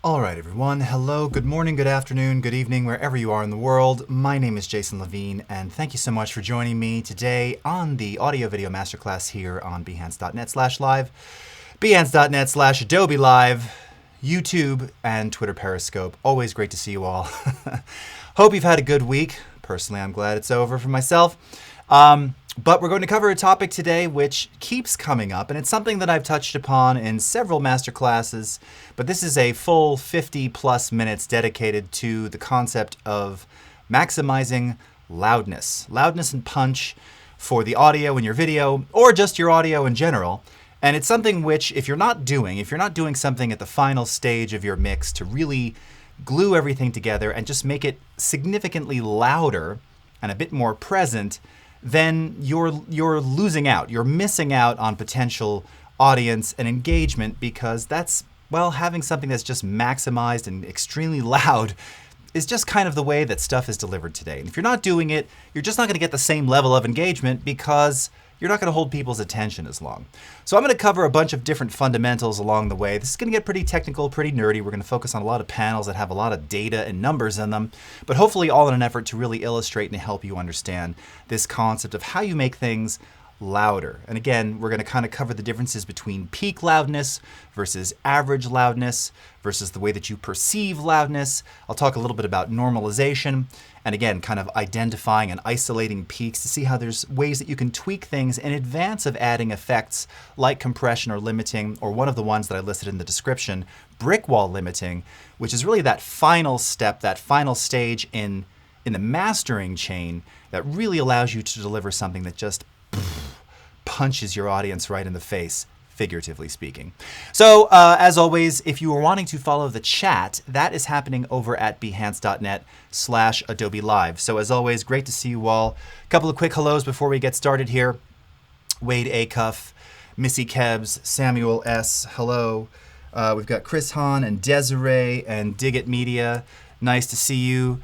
All right, everyone. Hello, good morning, good afternoon, good evening, wherever you are in the world. My name is Jason Levine, and thank you so much for joining me today on the audio video masterclass here on behance.net/live, behance.net/Adobe Live, YouTube, and Twitter Periscope. Always great to see you all. Hope you've had a good week. Personally, I'm glad it's over for myself. But we're going to cover a topic today which keeps coming up, and it's something that I've touched upon in several masterclasses, but this is a full 50 plus minutes dedicated to the concept of maximizing loudness. Loudness and punch for the audio in your video, or just your audio in general. And it's something which, if you're not doing something at the final stage of your mix to really glue everything together and just make it significantly louder and a bit more present, then you're losing out. You're missing out on potential audience and engagement, because that's, well, having something that's just maximized and extremely loud is just kind of the way that stuff is delivered today. And if you're not doing it, you're just not going to get the same level of engagement, because you're not going to hold people's attention as long. So I'm going to cover a bunch of different fundamentals along the way. This is going to get pretty technical, pretty nerdy. We're going to focus on a lot of panels that have a lot of data and numbers in them, but hopefully all in an effort to really illustrate and help you understand this concept of how you make things louder. And again, we're going to kind of cover the differences between peak loudness versus average loudness versus the way that you perceive loudness. I'll talk a little bit about normalization, and again, kind of identifying and isolating peaks to see how there's ways that you can tweak things in advance of adding effects like compression or limiting, or one of the ones that I listed in the description, brickwall limiting, which is really that final step, that final stage in the mastering chain that really allows you to deliver something that just punches your audience right in the face, figuratively speaking. So as always, if you are wanting to follow the chat, that is happening over at behance.net/Adobe Live. So as always, great to see you all. A couple of quick hellos before we get started here. Wade Acuff, Missy Kebs, Samuel S., hello. We've got Chris Hahn and Desiree and Digit Media. Nice to see you.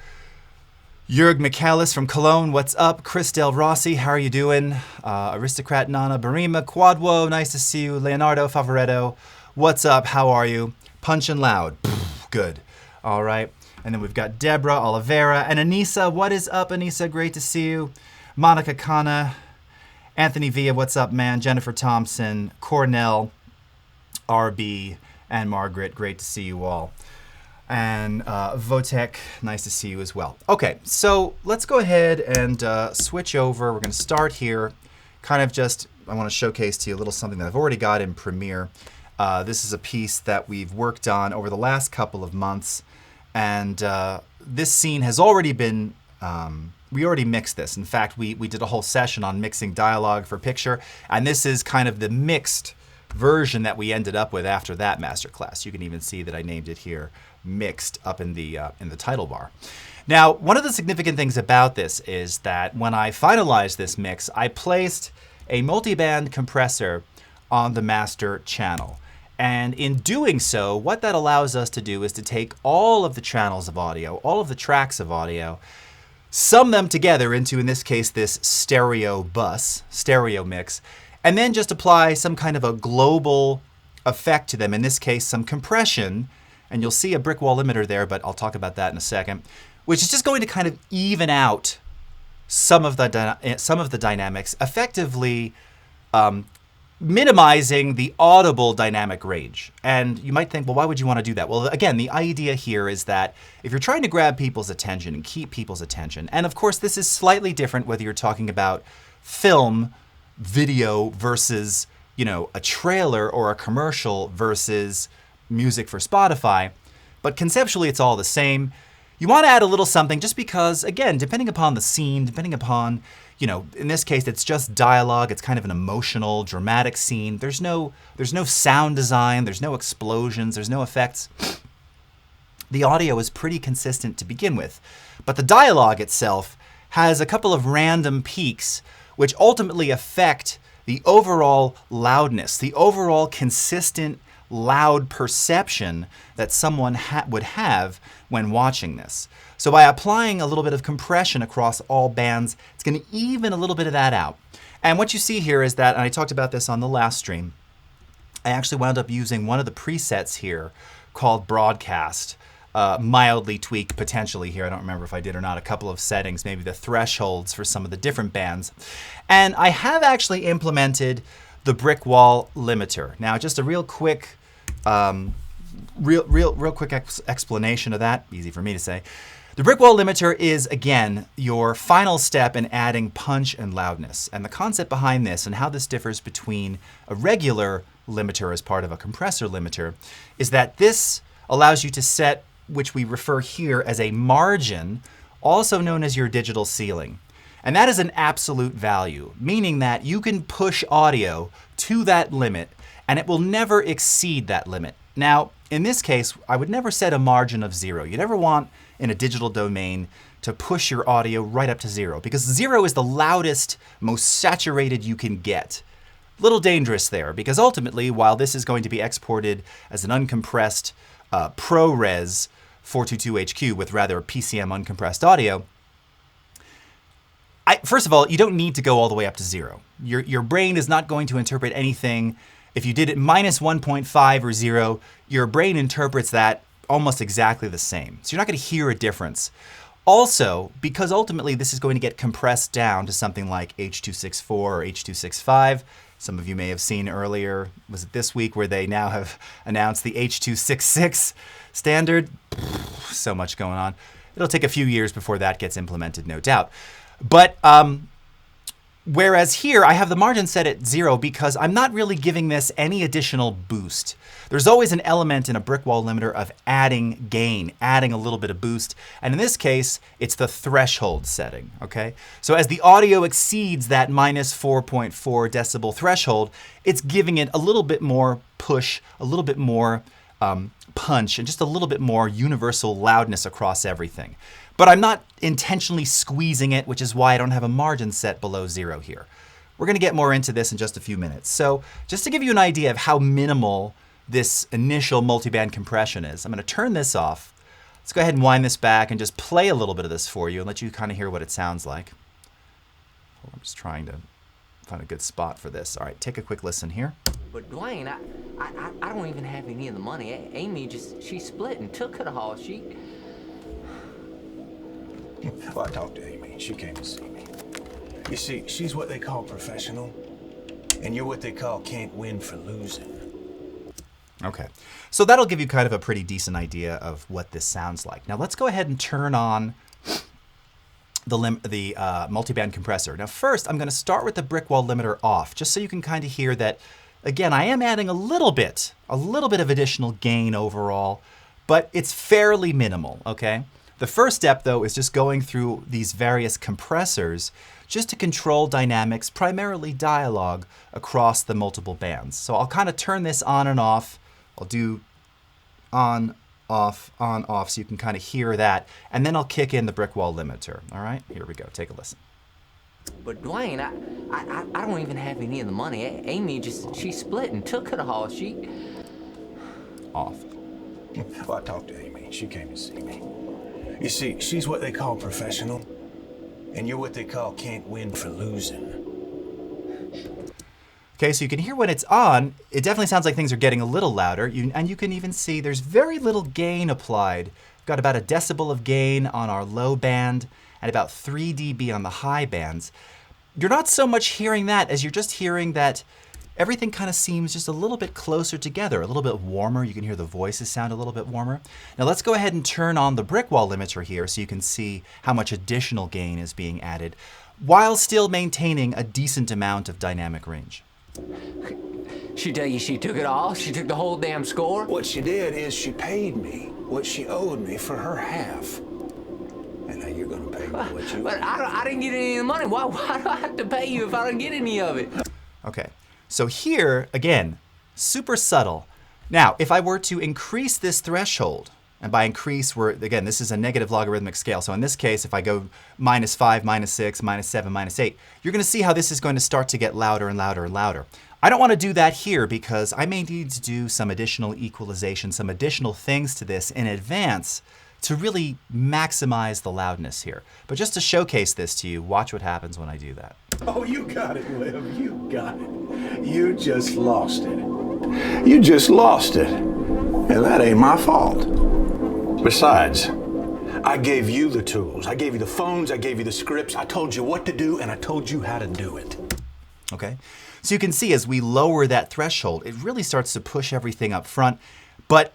Jörg McAllis from Cologne, what's up? Chris Del Rossi, how are you doing? Aristocrat Nana Barima, Quadwo, nice to see you. Leonardo Favoretto, what's up? How are you? Punch and loud, good. All right, and then we've got Deborah Oliveira and Anissa. What is up, Anissa? Great to see you. Monica Kana, Anthony Villa, what's up, man? Jennifer Thompson, Cornell, RB, and Margaret, great to see you all. And Votek, nice to see you as well. Okay, so let's go ahead and switch over. We're going to start here. Kind of just, I want to showcase to you a little something that I've already got in Premiere. This is a piece that we've worked on over the last couple of months. And this scene has already been, we already mixed this. In fact, we did a whole session on mixing dialogue for picture. And this is kind of the mixed version that we ended up with after that masterclass. You can even see that I named it here, mixed, up in the title bar. Now, one of the significant things about this is that when I finalized this mix, I placed a multiband compressor on the master channel. And in doing so, what that allows us to do is to take all of the channels of audio, all of the tracks of audio, sum them together into, in this case, this stereo mix, and then just apply some kind of a global effect to them, in this case, some compression. And you'll see a brick wall limiter there, but I'll talk about that in a second, which is just going to kind of even out some of the dynamics, effectively minimizing the audible dynamic range. And you might think, well, why would you want to do that? Well, again, the idea here is that if you're trying to grab people's attention and keep people's attention, and of course this is slightly different whether you're talking about film, video versus, you know, a trailer or a commercial versus music for Spotify, but conceptually it's all the same. You want to add a little something just because, again, depending upon the scene, depending upon, you know, in this case it's just dialogue, it's kind of an emotional, dramatic scene. There's no sound design, there's no explosions, there's no effects. The audio is pretty consistent to begin with, but the dialogue itself has a couple of random peaks which ultimately affect the overall loudness, the overall consistent loud perception that someone would have when watching this. So by applying a little bit of compression across all bands, it's going to even a little bit of that out. And what you see here is that, and I talked about this on the last stream, I actually wound up using one of the presets here called broadcast, mildly tweak potentially here. I don't remember if I did or not. A couple of settings, maybe the thresholds for some of the different bands. And I have actually implemented the brickwall limiter. Now, just a real quick, explanation of that. Easy for me to say. The brickwall limiter is, again, your final step in adding punch and loudness. And the concept behind this and how this differs between a regular limiter as part of a compressor limiter is that this allows you to set, which we refer here as a margin, also known as your digital ceiling. And that is an absolute value, meaning that you can push audio to that limit and it will never exceed that limit. Now, in this case, I would never set a margin of 0. You never want in a digital domain to push your audio right up to 0 because 0 is the loudest, most saturated you can get. Little dangerous there because ultimately, while this is going to be exported as an uncompressed ProRes 422HQ with rather PCM uncompressed audio, first of all, you don't need to go all the way up to 0. Your brain is not going to interpret anything. If you did it minus 1.5 or 0, your brain interprets that almost exactly the same. So you're not going to hear a difference. Also, because ultimately this is going to get compressed down to something like H.264 or H.265. Some of you may have seen earlier, was it this week, where they now have announced the H.266 standard? So much going on. It'll take a few years before that gets implemented, no doubt. But whereas here I have the margin set at 0 because I'm not really giving this any additional boost. There's always an element in a brickwall limiter of adding gain, adding a little bit of boost. And in this case, it's the threshold setting, okay? So as the audio exceeds that minus 4.4 decibel threshold, it's giving it a little bit more push, a little bit more punch, and just a little bit more universal loudness across everything. But I'm not intentionally squeezing it, which is why I don't have a margin set below 0 here. We're going to get more into this in just a few minutes. So just to give you an idea of how minimal this initial multiband compression is, I'm going to turn this off. Let's go ahead and wind this back and just play a little bit of this for you and let you kind of hear what it sounds like. I'm just trying to find a good spot for this. All right, take a quick listen here. But Dwayne, I don't even have any of the money. Amy she split and took it all. Well, I talked to Amy. She came to see me. You see, she's what they call professional, and you're what they call can't win for losing. Okay, so that'll give you kind of a pretty decent idea of what this sounds like. Now let's go ahead and turn on the multiband compressor. Now first, I'm going to start with the brickwall limiter off, just so you can kind of hear that, again, I am adding a little bit of additional gain overall, but it's fairly minimal, okay? The first step, though, is just going through these various compressors just to control dynamics, primarily dialogue, across the multiple bands. So I'll kind of turn this on and off. I'll do on, off, so you can kind of hear that. And then I'll kick in the brickwall limiter. All right, here we go. Take a listen. But Dwayne, I don't even have any of the money. Amy she split and took it all. Off. Well, I talked to Amy. She came to see me. You see, she's what they call professional, and you're what they call can't win for losing. Okay, so you can hear when it's on, it definitely sounds like things are getting a little louder, and you can even see there's very little gain applied. We've got about a decibel of gain on our low band and about 3 dB on the high bands. You're not so much hearing that as you're just hearing that everything kind of seems just a little bit closer together, a little bit warmer. You can hear the voices sound a little bit warmer. Now let's go ahead and turn on the brickwall limiter here so you can see how much additional gain is being added while still maintaining a decent amount of dynamic range. She tell you she took it all? She took the whole damn score? What she did is she paid me what she owed me for her half. And now you're going to pay me what you... But I didn't get any of the money. Why do I have to pay you if I don't get any of it? Okay, so here, again, super subtle. Now, if I were to increase this threshold, and by increase, again, this is a negative logarithmic scale. So in this case, if I go -5, -6, -7, -8, you're going to see how this is going to start to get louder and louder and louder. I don't want to do that here because I may need to do some additional equalization, some additional things to this in advance to really maximize the loudness here. But just to showcase this to you, watch what happens when I do that. Oh, you got it, Liv. You got it. You just lost it. You just lost it. And that ain't my fault. Besides, I gave you the tools. I gave you the phones, I gave you the scripts. I told you what to do, and I told you how to do it. Okay, so you can see as we lower that threshold, it really starts to push everything up front. But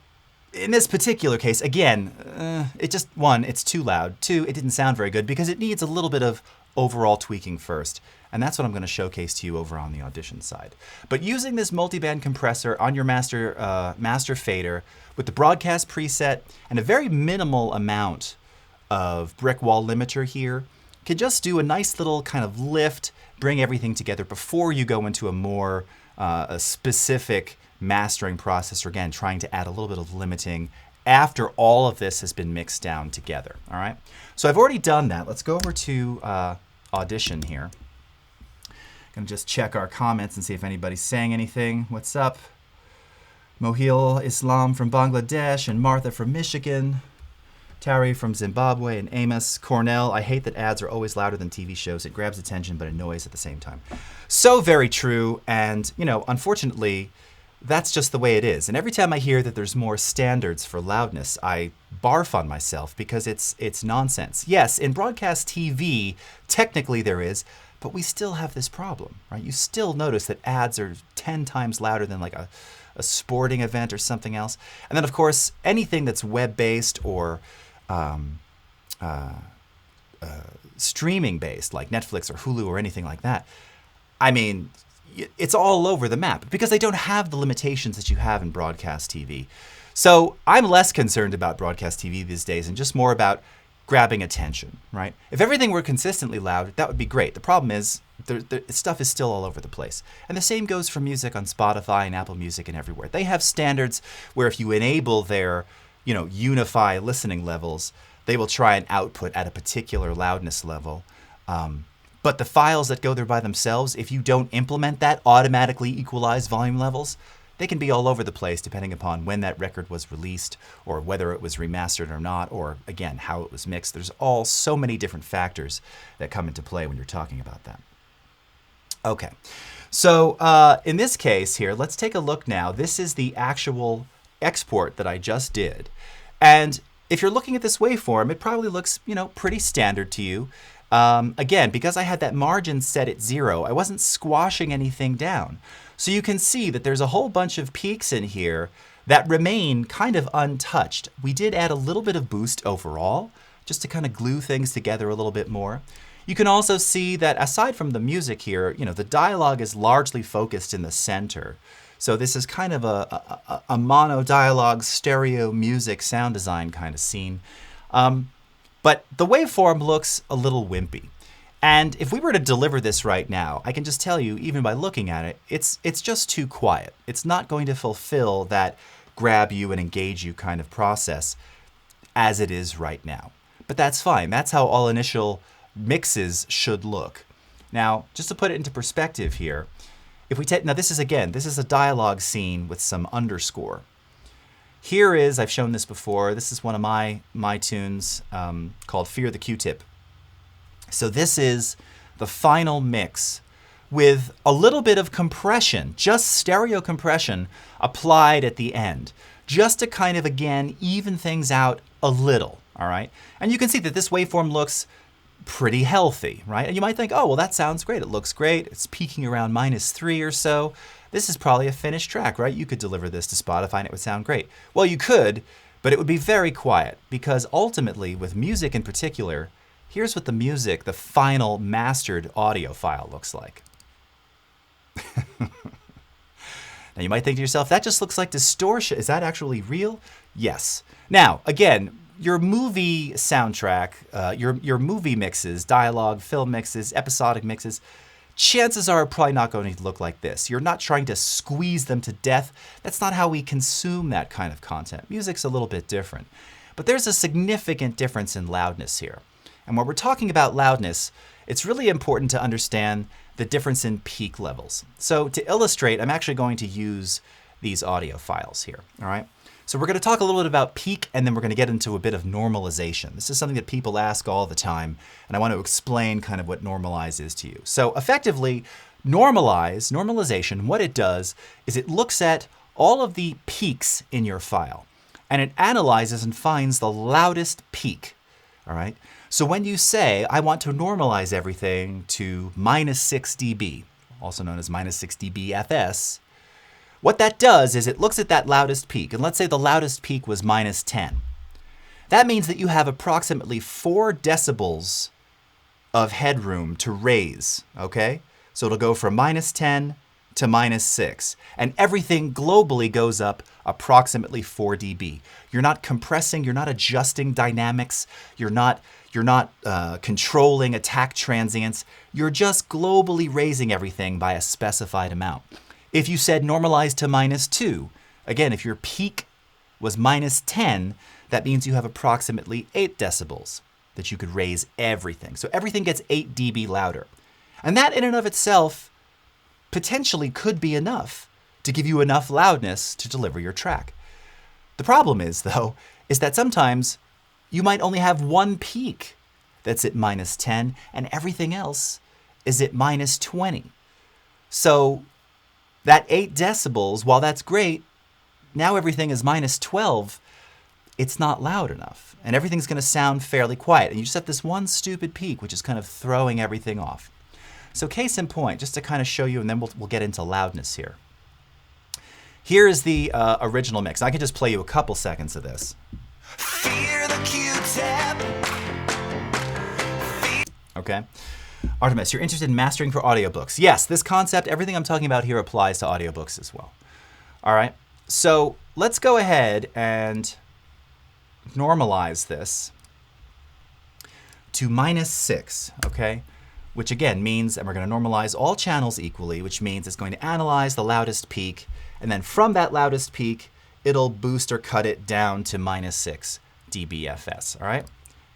in this particular case, again, it just, one, it's too loud. Two, it didn't sound very good because it needs a little bit of overall tweaking first. And that's what I'm going to showcase to you over on the Audition side. But using this multiband compressor on your master fader with the broadcast preset and a very minimal amount of brickwall limiter here can just do a nice little kind of lift, bring everything together before you go into a more a specific mastering process, or again, trying to add a little bit of limiting after all of this has been mixed down together, all right? So I've already done that. Let's go over to Audition here. Gonna just check our comments and see if anybody's saying anything. What's up? Mohil Islam from Bangladesh and Martha from Michigan. Tari from Zimbabwe and Amos. Cornell, I hate that ads are always louder than TV shows. It grabs attention but annoys at the same time. So very true, and you know, unfortunately, that's just the way it is. And every time I hear that there's more standards for loudness, I barf on myself because it's nonsense. Yes, in broadcast TV, technically there is, but we still have this problem, right? You still notice that ads are 10 times louder than like a sporting event or something else. And then of course, anything that's web-based or streaming based, like Netflix or Hulu or anything like that, I mean, it's all over the map because they don't have the limitations that you have in broadcast TV. So I'm less concerned about broadcast TV these days and just more about grabbing attention, right? If everything were consistently loud, that would be great. The problem is the stuff is still all over the place. And the same goes for music on Spotify and Apple Music and everywhere. They have standards where if you enable their, unify listening levels, they will try and output at a particular loudness level. But the files that go there by themselves, if you don't implement that automatically equalize volume levels, they can be all over the place depending upon when that record was released or whether it was remastered or not, or again, how it was mixed. There's so many different factors that come into play when you're talking about that. Okay, so in this case here, let's take a look now. This is the actual export that I just did. And if you're looking at this waveform, it probably looks, pretty standard to you. Again, because I had that margin set at 0, I wasn't squashing anything down. So you can see that there's a whole bunch of peaks in here that remain kind of untouched. We did add a little bit of boost overall, just to kind of glue things together a little bit more. You can also see that aside from the music here, the dialogue is largely focused in the center. So this is kind of a mono dialogue, stereo music, sound design kind of scene. But the waveform looks a little wimpy. And if we were to deliver this right now, I can just tell you, even by looking at it, it's just too quiet. It's not going to fulfill that grab you and engage you kind of process as it is right now. But that's fine. That's how all initial mixes should look. Now, just to put it into perspective here, if we take, now this is a dialogue scene with some underscore. Here is, I've shown this before, this is one of my tunes called Fear the Q-Tip. So this is the final mix with a little bit of compression, just stereo compression applied at the end, just to kind of, again, even things out a little, all right? And you can see that this waveform looks pretty healthy, right? And you might think, oh, well, that sounds great. It looks great. It's peaking around -3 or so. This is probably a finished track, right? You could deliver this to Spotify and it would sound great. Well, you could, but it would be very quiet because ultimately, with music in particular, here's what the final mastered audio file looks like. Now you might think to yourself, that just looks like distortion. Is that actually real? Yes. Now, again, your movie soundtrack, your movie mixes, dialogue, film mixes, episodic mixes, chances are probably not going to look like this. You're not trying to squeeze them to death. That's not how we consume that kind of content. Music's a little bit different. But there's a significant difference in loudness here. And when we're talking about loudness, it's really important to understand the difference in peak levels. So to illustrate, I'm actually going to use these audio files here, all right? So we're going to talk a little bit about peak, and then we're going to get into a bit of normalization. This is something that people ask all the time, and I want to explain kind of what normalize is to you. So effectively, normalization, what it does is it looks at all of the peaks in your file, and it analyzes and finds the loudest peak. All right. So when you say, I want to normalize everything to -6 dB, also known as -6 dB FS, what that does is it looks at that loudest peak. And let's say the loudest peak was -10. That means that you have approximately 4 decibels of headroom to raise, okay? So it'll go from -10 to -6. And everything globally goes up approximately 4 dB. You're not compressing, you're not adjusting dynamics, you're not controlling attack transients. You're just globally raising everything by a specified amount. If you said normalize to -2, again, if your peak was -10, that means you have approximately 8 decibels that you could raise everything. So everything gets 8 dB louder. And that in and of itself potentially could be enough to give you enough loudness to deliver your track. The problem is, though, is that sometimes you might only have one peak that's at -10 and everything else is at -20. So that 8 decibels, while that's great, now everything is -12, it's not loud enough. And everything's going to sound fairly quiet. And you just have this one stupid peak, which is kind of throwing everything off. So case in point, just to kind of show you, and then we'll get into loudness here. Here is the original mix. I could just play you a couple seconds of this. Fear the Q-tap. Okay. Artemis, you're interested in mastering for audiobooks. Yes, this concept, everything I'm talking about here applies to audiobooks as well. All right. So let's go ahead and normalize this to -6, okay? Which again means, and we're going to normalize all channels equally, which means it's going to analyze the loudest peak, and then from that loudest peak, it'll boost or cut it down to -6 dBFS, all right?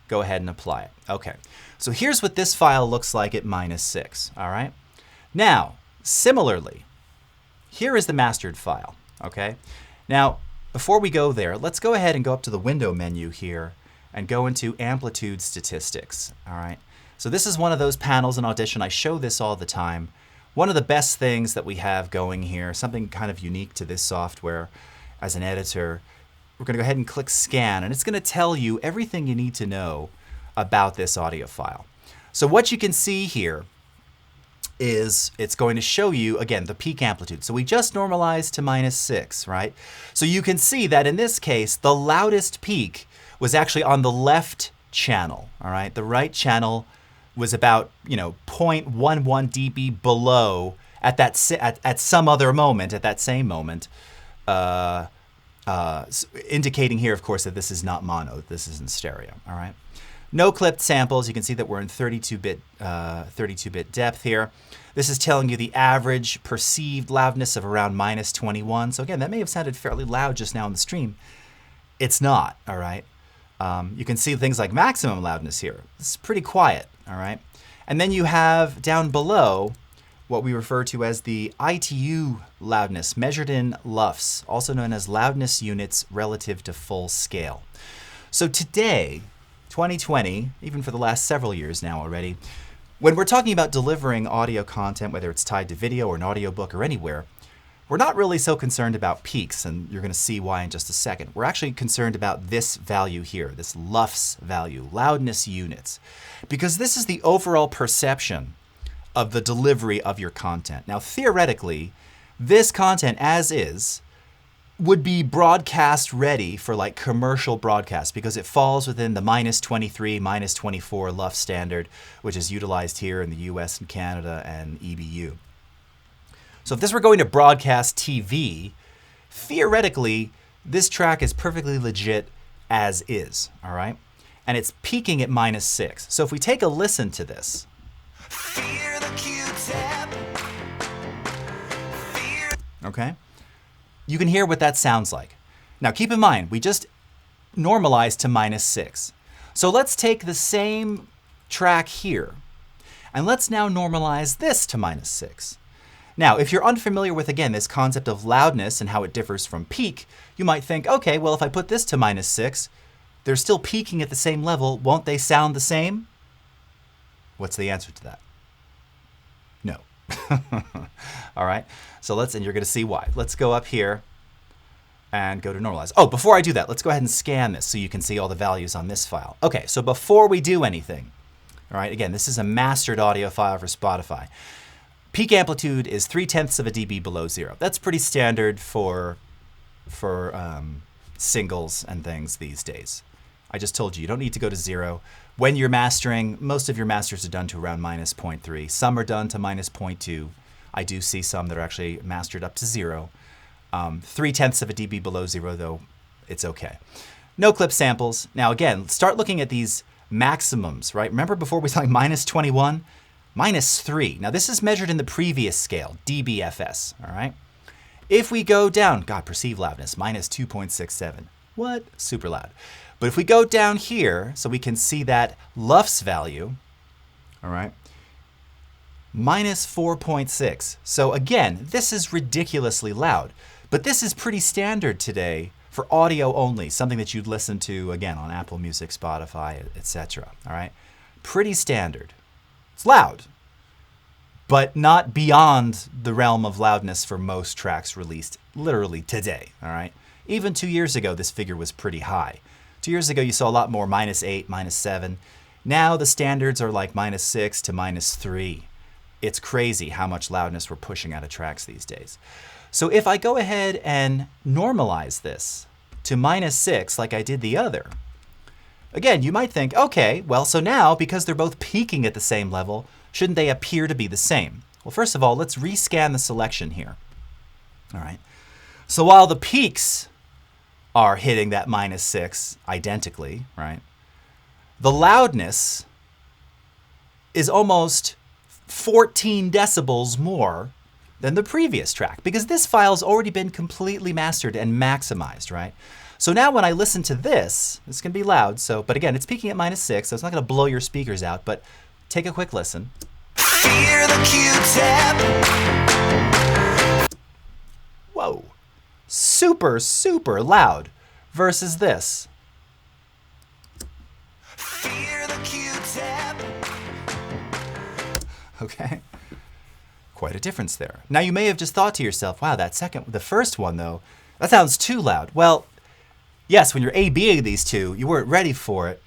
Go ahead and apply it. Okay, so here's what this file looks like at -6, all right? Now, similarly, here is the mastered file, okay? Now, before we go there, let's go ahead and go up to the window menu here and go into Amplitude Statistics, all right? So this is one of those panels in Audition. I show this all the time. One of the best things that we have going here, something kind of unique to this software as an editor, we're going to go ahead and click Scan, and it's going to tell you everything you need to know about this audio file. So what you can see here is it's going to show you, again, the peak amplitude. So we just normalized to -6, right? So you can see that in this case, the loudest peak was actually on the left channel, all right? The right channel was about, 0.11 dB below at some other moment, at that same moment, indicating here, of course, that this is not mono, that this is in stereo, all right? No clipped samples. You can see that we're in 32-bit depth here. This is telling you the average perceived loudness of around -21. So again, that may have sounded fairly loud just now in the stream. It's not, all right? You can see things like maximum loudness here. It's pretty quiet, all right? And then you have down below what we refer to as the ITU loudness, measured in LUFS, also known as loudness units relative to full scale. So today, 2020, even for the last several years now already, when we're talking about delivering audio content, whether it's tied to video or an audiobook or anywhere, we're not really so concerned about peaks, and you're going to see why in just a second. We're actually concerned about this value here, this LUFS value, loudness units, because this is the overall perception of the delivery of your content. Now, theoretically, this content as is would be broadcast ready for like commercial broadcast because it falls within the -23, -24 LUFS standard, which is utilized here in the US and Canada and EBU. So if this were going to broadcast TV, theoretically, this track is perfectly legit as is, all right? And it's peaking at -6. So if we take a listen to this. Fear the Q-tap. Okay? You can hear what that sounds like. Now keep in mind, we just normalized to -6. So let's take the same track here, and let's now normalize this to -6. Now, if you're unfamiliar with, again, this concept of loudness and how it differs from peak, you might think, okay, well, if I put this to -6, they're still peaking at the same level. Won't they sound the same? What's the answer to that? No. All right, so and you're going to see why. Let's go up here and go to normalize. Oh, before I do that, let's go ahead and scan this so you can see all the values on this file. Okay, so before we do anything, all right, again, this is a mastered audio file for Spotify. Peak amplitude is 0.3 of a dB below 0. That's pretty standard for singles and things these days. I just told you don't need to go to 0. When you're mastering, most of your masters are done to around -0.3. Some are done to -0.2. I do see some that are actually mastered up to 0. 0.3 of a dB below 0, though, it's okay. No clip samples. Now, again, start looking at these maximums, right? Remember before we saw -21? -3. Now, this is measured in the previous scale, dBFS, all right? If we go down, God, perceived loudness, -2.67. What? Super loud. But if we go down here, so we can see that LUFS value, all right, -4.6. So again, this is ridiculously loud. But this is pretty standard today for audio only, something that you'd listen to, again, on Apple Music, Spotify, etc. All right? Pretty standard. It's loud, but not beyond the realm of loudness for most tracks released literally today. All right? Even 2 years ago, this figure was pretty high. 2 years ago, you saw a lot more -8, -7. Now the standards are like -6 to -3. It's crazy how much loudness we're pushing out of tracks these days. So if I go ahead and normalize this to -6 like I did the other, again, you might think, okay, well, so now, because they're both peaking at the same level, shouldn't they appear to be the same? Well, first of all, let's rescan the selection here. All right. So while the peaks are hitting that -6 identically, right, the loudness is almost 14 decibels more than the previous track, because this file's already been completely mastered and maximized, right? So now when I listen to this, it's going to be loud, so, but again, it's peaking at -6, so it's not going to blow your speakers out, but take a quick listen. Fear the Q-tip. Whoa. Super, super loud versus this. Fear the Q-tip. Okay. Quite a difference there. Now you may have just thought to yourself, wow, the first one though, that sounds too loud. Well, yes, when you're A-Bing these two, you weren't ready for it.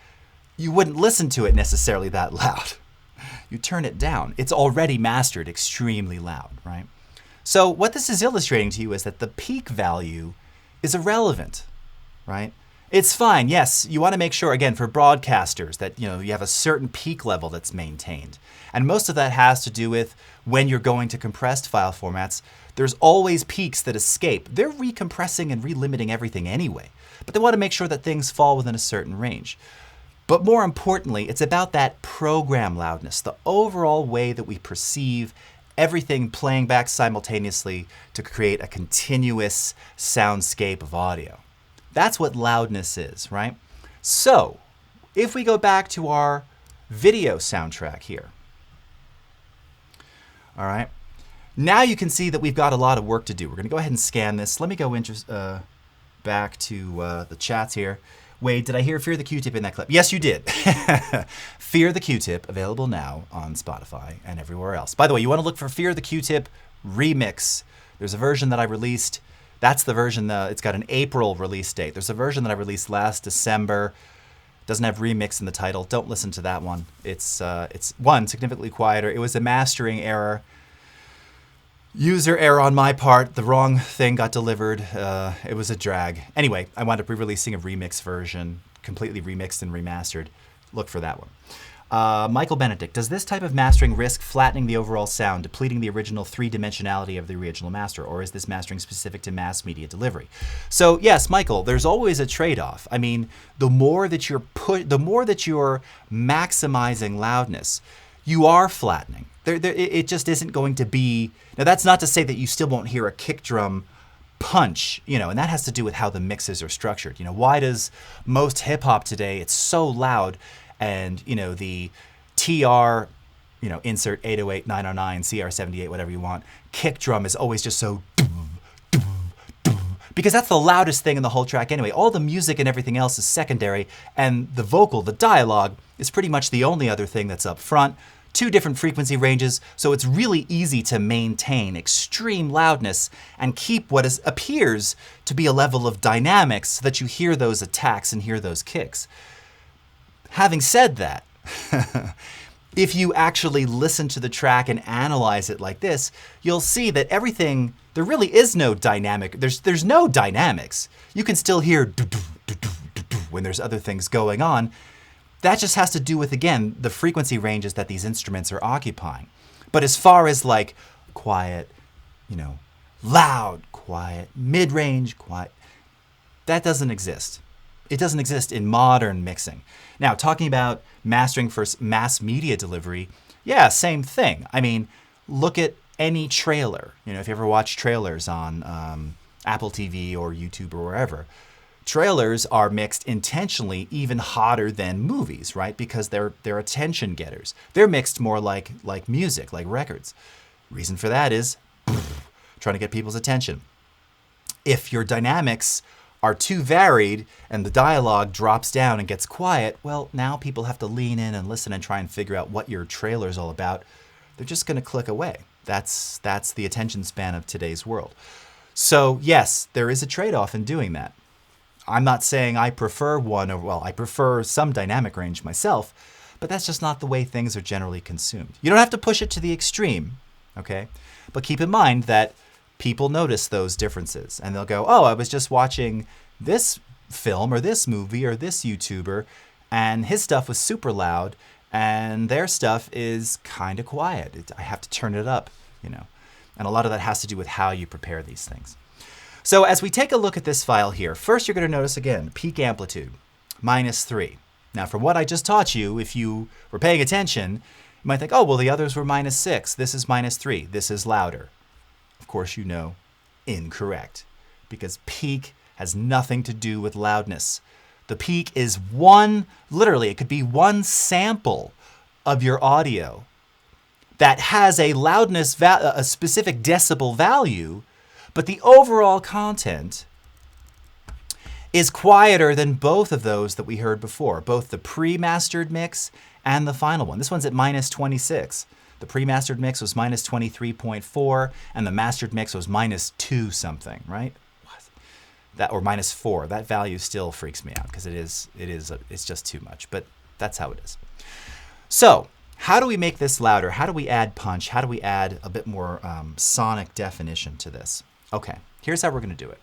You wouldn't listen to it necessarily that loud. You turn it down. It's already mastered extremely loud, right? So what this is illustrating to you is that the peak value is irrelevant, right? It's fine, yes, you want to make sure, again, for broadcasters that you have a certain peak level that's maintained. And most of that has to do with when you're going to compressed file formats, there's always peaks that escape. They're recompressing and relimiting everything anyway, but they want to make sure that things fall within a certain range. But more importantly, it's about that program loudness, the overall way that we perceive everything playing back simultaneously to create a continuous soundscape of audio. That's what loudness is, right? So if we go back to our video soundtrack here, all right, now you can see that we've got a lot of work to do. We're going to go ahead and scan this. Let me go back to the chats here. Wade, did I hear Fear the Q-tip in that clip? Yes, you did. Fear the Q-tip, available now on Spotify and everywhere else. By the way, you want to look for Fear the Q-tip remix. There's a version that I released. That's the version, it's got an April release date. There's a version that I released last December. Doesn't have remix in the title. Don't listen to that one. It's one, significantly quieter. It was a mastering error. User error on my part. The wrong thing got delivered. It was a drag. Anyway, I wound up re-releasing a remix version, completely remixed and remastered. Look for that one. Michael Benedict, does this type of mastering risk flattening the overall sound, depleting the original three-dimensionality of the original master, or is this mastering specific to mass media delivery? So yes, Michael, there's always a trade-off. I mean, the more that you're maximizing loudness, you are flattening. It just isn't going to be. Now, that's not to say that you still won't hear a kick drum punch, and that has to do with how the mixes are structured. Why does most hip hop today, it's so loud, and the TR, insert 808, 909, CR78, whatever you want, kick drum is always just so, because that's the loudest thing in the whole track anyway. All the music and everything else is secondary, and the vocal, the dialogue, is pretty much the only other thing that's up front. two different frequency ranges, so it's really easy to maintain extreme loudness and keep what appears to be a level of dynamics so that you hear those attacks and hear those kicks. Having said that, if you actually listen to the track and analyze it like this, you'll see that everything, there really is no dynamic. There's no dynamics. You can still hear when there's other things going on. That just has to do with, again, the frequency ranges that these instruments are occupying. But as far as like quiet, loud, quiet, mid-range, quiet, that doesn't exist. It doesn't exist in modern mixing. Now, talking about mastering for mass media delivery, yeah, same thing. I mean, look at any trailer. If you ever watch trailers on Apple TV or YouTube or wherever, trailers are mixed intentionally even hotter than movies, right? Because they're attention getters. They're mixed more like music, like records. Reason for that is trying to get people's attention. If your dynamics are too varied and the dialogue drops down and gets quiet, well, now people have to lean in and listen and try and figure out what your trailer's all about. They're just going to click away. That's the attention span of today's world. So yes, there is a trade-off in doing that. I'm not saying I prefer one, or well, I prefer some dynamic range myself, but that's just not the way things are generally consumed. You don't have to push it to the extreme, okay? But keep in mind that people notice those differences and they'll go, oh, I was just watching this film or this movie or this YouTuber and his stuff was super loud and their stuff is kind of quiet. I have to turn it up, And a lot of that has to do with how you prepare these things. So as we take a look at this file here, first you're going to notice again, peak amplitude, -3. Now from what I just taught you, if you were paying attention, you might think, oh, well, the others were -6. This is -3. This is louder. Of course, incorrect, because peak has nothing to do with loudness. The peak is literally, it could be one sample of your audio that has a loudness, a specific decibel value, but the overall content is quieter than both of those that we heard before, both the pre-mastered mix and the final one. This one's at -26. The pre-mastered mix was -23.4, and the mastered mix was -2 something, right? That or -4. That value still freaks me out because it's just too much. But that's how it is. So how do we make this louder? How do we add punch? How do we add a bit more sonic definition to this? Okay, here's how we're going to do it.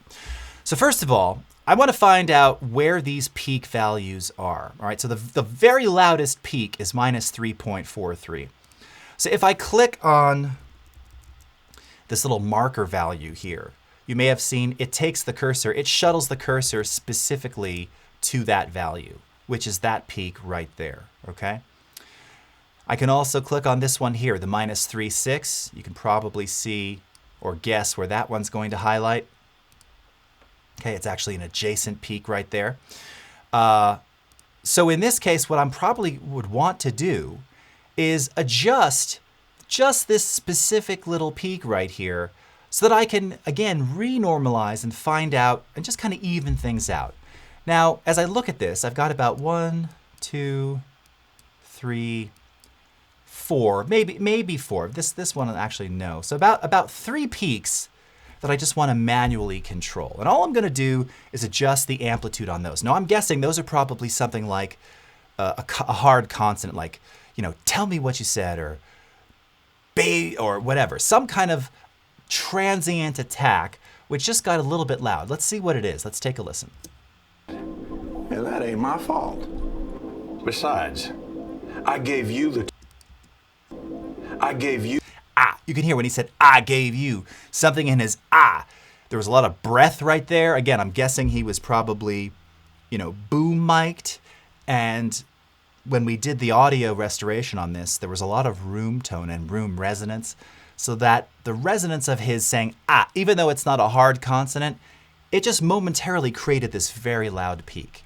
So first of all, I want to find out where these peak values are. All right, so the very loudest peak is -3.43. So if I click on this little marker value here, you may have seen it takes the cursor, it shuttles the cursor specifically to that value, which is that peak right there, okay? I can also click on this one here, the -3.6. You can probably see or guess where that one's going to highlight. Okay, it's actually an adjacent peak right there. So in this case, what I probably would want to do is adjust just this specific little peak right here so that I can, again, renormalize and find out and just kind of even things out. Now, as I look at this, I've got about 1, 2, 3, 4, maybe 4. This one, actually, no. So about 3 peaks that I just want to manually control. And all I'm going to do is adjust the amplitude on those. Now, I'm guessing those are probably something like a hard consonant, like, tell me what you said, or bae, or whatever. Some kind of transient attack, which just got a little bit loud. Let's see what it is. Let's take a listen. And that ain't my fault. Besides, I gave you You can hear when he said, I gave you, something in his there was a lot of breath right there. Again, I'm guessing he was probably, boom mic'd. And when we did the audio restoration on this, there was a lot of room tone and room resonance, so that the resonance of his saying, even though it's not a hard consonant, it just momentarily created this very loud peak.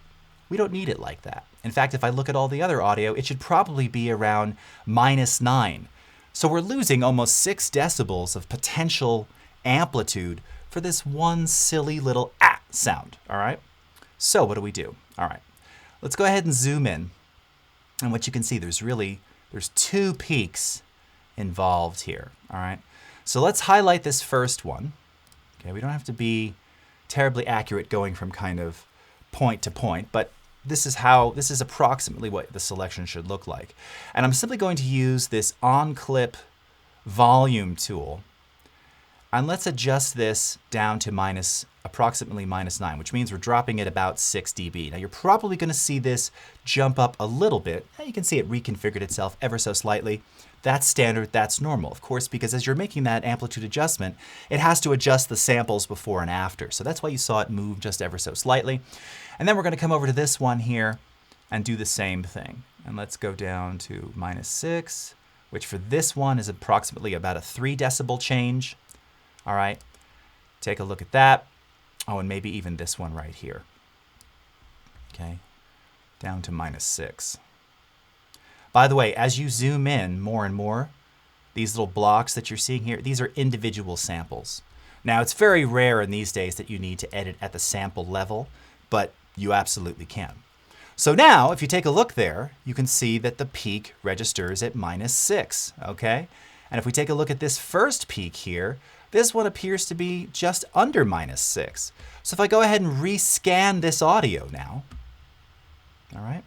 We don't need it like that. In fact, if I look at all the other audio, it should probably be around -9. So we're losing almost 6 decibels of potential amplitude for this one silly little sound, all right? So what do we do? All right, let's go ahead and zoom in. And what you can see, there's really There's 2 peaks involved here, all right? So let's highlight this first one. Okay, we don't have to be terribly accurate going from kind of point to point, but this is approximately what the selection should look like. And I'm simply going to use this on-clip volume tool. And let's adjust this down to approximately -9, which means we're dropping it about 6 dB. Now you're probably going to see this jump up a little bit. You can see it reconfigured itself ever so slightly. That's standard, that's normal, of course, because as you're making that amplitude adjustment, it has to adjust the samples before and after. So that's why you saw it move just ever so slightly. And then we're going to come over to this one here and do the same thing. And let's go down to -6, which for this one is approximately about a 3 decibel change. All right, take a look at that. Oh, and maybe even this one right here. Okay, down to -6. By the way, as you zoom in more and more, these little blocks that you're seeing here, these are individual samples. Now, it's very rare in these days that you need to edit at the sample level, but you absolutely can. So now, if you take a look there, you can see that the peak registers at -6, okay? And if we take a look at this first peak here, this one appears to be just under -6. So if I go ahead and rescan this audio now, all right?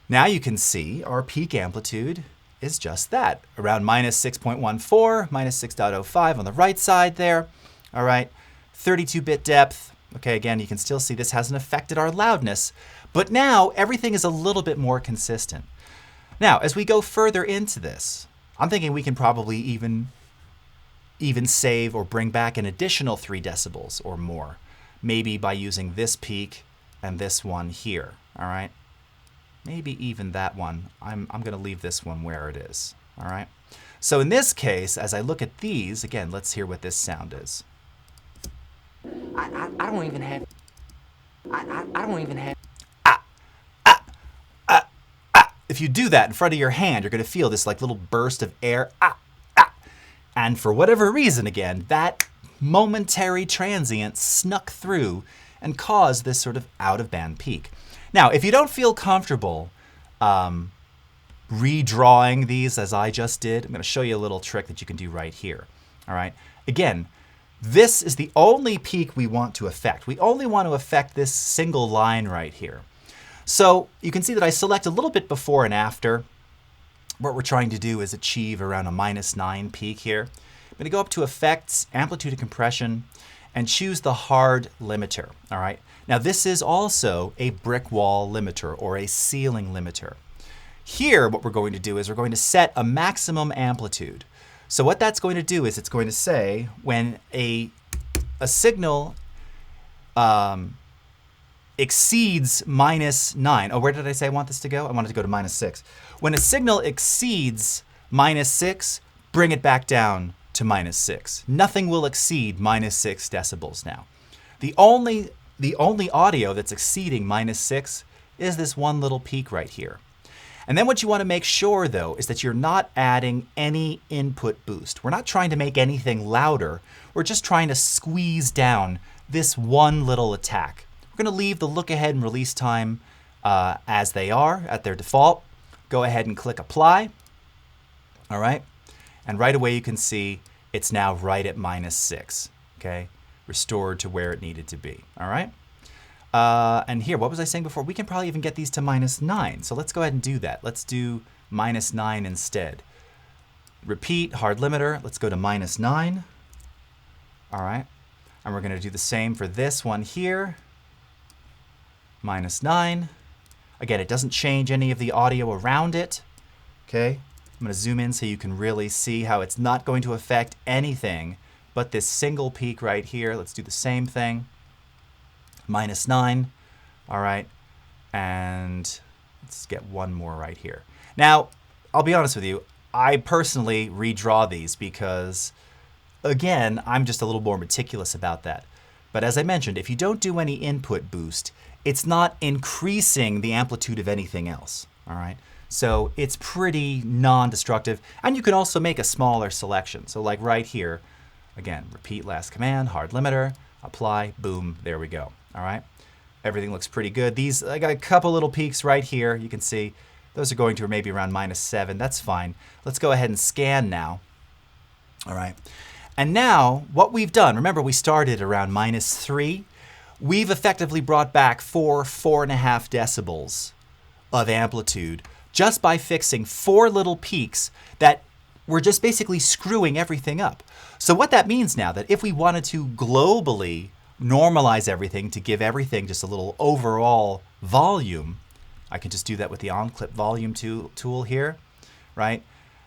Now you can see our peak amplitude is just that, around -6.14, -6.05 on the right side there, all right? 32-bit depth. Okay, again, you can still see this hasn't affected our loudness, but now everything is a little bit more consistent. Now, as we go further into this, I'm thinking we can probably even save or bring back an additional 3 decibels or more, maybe by using this peak and this one here, all right? Maybe even that one. I'm going to leave this one where it is, all right? So in this case, as I look at these, again, let's hear what this sound is. I don't even have. I don't even have. If you do that in front of your hand, you're going to feel this like little burst of air. And for whatever reason, again, that momentary transient snuck through and caused this sort of out-of-band peak. Now, if you don't feel comfortable redrawing these as I just did, I'm going to show you a little trick that you can do right here. All right. Again, this is the only peak we want to affect. We only want to affect this single line right here. So you can see that I select a little bit before and after. What we're trying to do is achieve around a -9 peak here. I'm going to go up to Effects, Amplitude and Compression, and choose the hard limiter. All right. Now this is also a brick wall limiter or a ceiling limiter. Here, what we're going to do is we're going to set a maximum amplitude. So what that's going to do is it's going to say when a signal exceeds -9. Oh, where did I say I want this to go? I want it to go to -6. When a signal exceeds -6, bring it back down to -6. Nothing will exceed -6 decibels now. The only audio that's exceeding -6 is this one little peak right here. And then what you want to make sure, though, is that you're not adding any input boost. We're not trying to make anything louder. We're just trying to squeeze down this one little attack. We're going to leave the look ahead and release time as they are at their default. Go ahead and click Apply. All right. And right away you can see it's now right at -6. Okay. Restored to where it needed to be. All right. And here, what was I saying before? We can probably even get these to -9. So let's go ahead and do that. Let's do -9 instead. Repeat, hard limiter. Let's go to -9. All right. And we're going to do the same for this one here. -9. Again, it doesn't change any of the audio around it. Okay. I'm going to zoom in so you can really see how it's not going to affect anything but this single peak right here. Let's do the same thing. -9. All right. And let's get one more right here. Now, I'll be honest with you. I personally redraw these because, again, I'm just a little more meticulous about that. But as I mentioned, if you don't do any input boost, it's not increasing the amplitude of anything else. All right. So it's pretty non-destructive. And you can also make a smaller selection. So like right here, again, repeat last command, hard limiter, apply, boom, there we go. All right. Everything looks pretty good. These, I got a couple little peaks right here. You can see Those are going to maybe around -7. That's fine. Let's go ahead and scan now. All right. And now what we've done, remember we started around -3. We've effectively brought back 4.5 decibels of amplitude just by fixing 4 little peaks that were just basically screwing everything up. So what that means now, that if we wanted to globally normalize everything to give everything just a little overall volume, I can just do that with the on-clip volume tool here, right?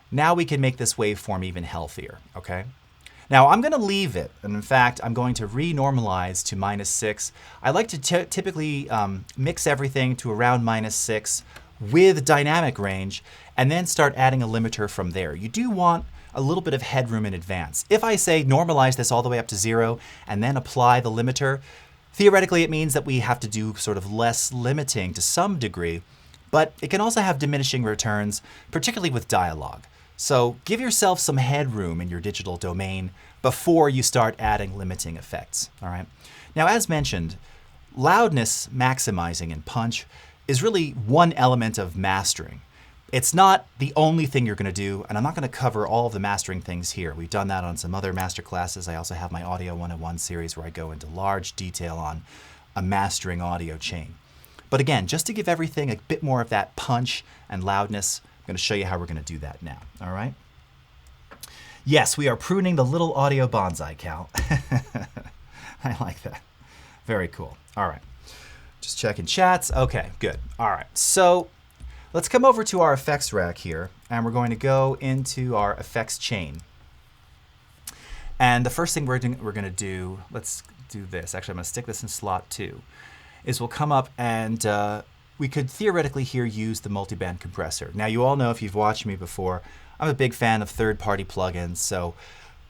Now we can make this waveform even healthier, okay? Now I'm going to leave it, and in fact, I'm going to renormalize to -6. I like to typically mix everything to around -6 with dynamic range, and then start adding a limiter from there. You do want a little bit of headroom in advance. If I say normalize this all the way up to 0 and then apply the limiter, theoretically it means that we have to do sort of less limiting to some degree, but it can also have diminishing returns, particularly with dialogue. So give yourself some headroom in your digital domain before you start adding limiting effects, all right? Now, as mentioned, loudness maximizing in Punch is really one element of mastering. It's not the only thing you're going to do, and I'm not going to cover all of the mastering things here. We've done that on some other masterclasses. I also have my Audio 101 series where I go into large detail on a mastering audio chain. But again, just to give everything a bit more of that punch and loudness, I'm going to show you how we're going to do that now, all right? Yes, we are pruning the little audio bonsai, Cal. I like that. Very cool. All right. Just checking chats. Okay, good. All right. So let's come over to our effects rack here, and we're going to go into our effects chain. And the first thing we're going to do, let's do this. Actually, I'm going to stick this in slot 2, is we'll come up and we could theoretically here use the Multiband Compressor. Now, you all know, if you've watched me before, I'm a big fan of third-party plugins. So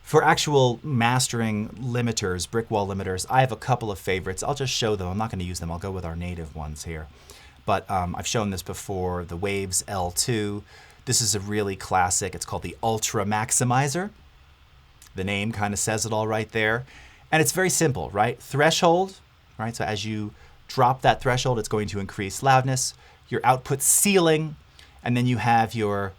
for actual mastering limiters, brickwall limiters, I have a couple of favorites. I'll just show them. I'm not going to use them. I'll go with our native ones here. But I've shown this before, the Waves L2. This is a really classic. It's called the Ultra Maximizer. The name kind of says it all right there. And it's very simple, right? Threshold, right? So as you drop that threshold, it's going to increase loudness, your output ceiling, and then you have your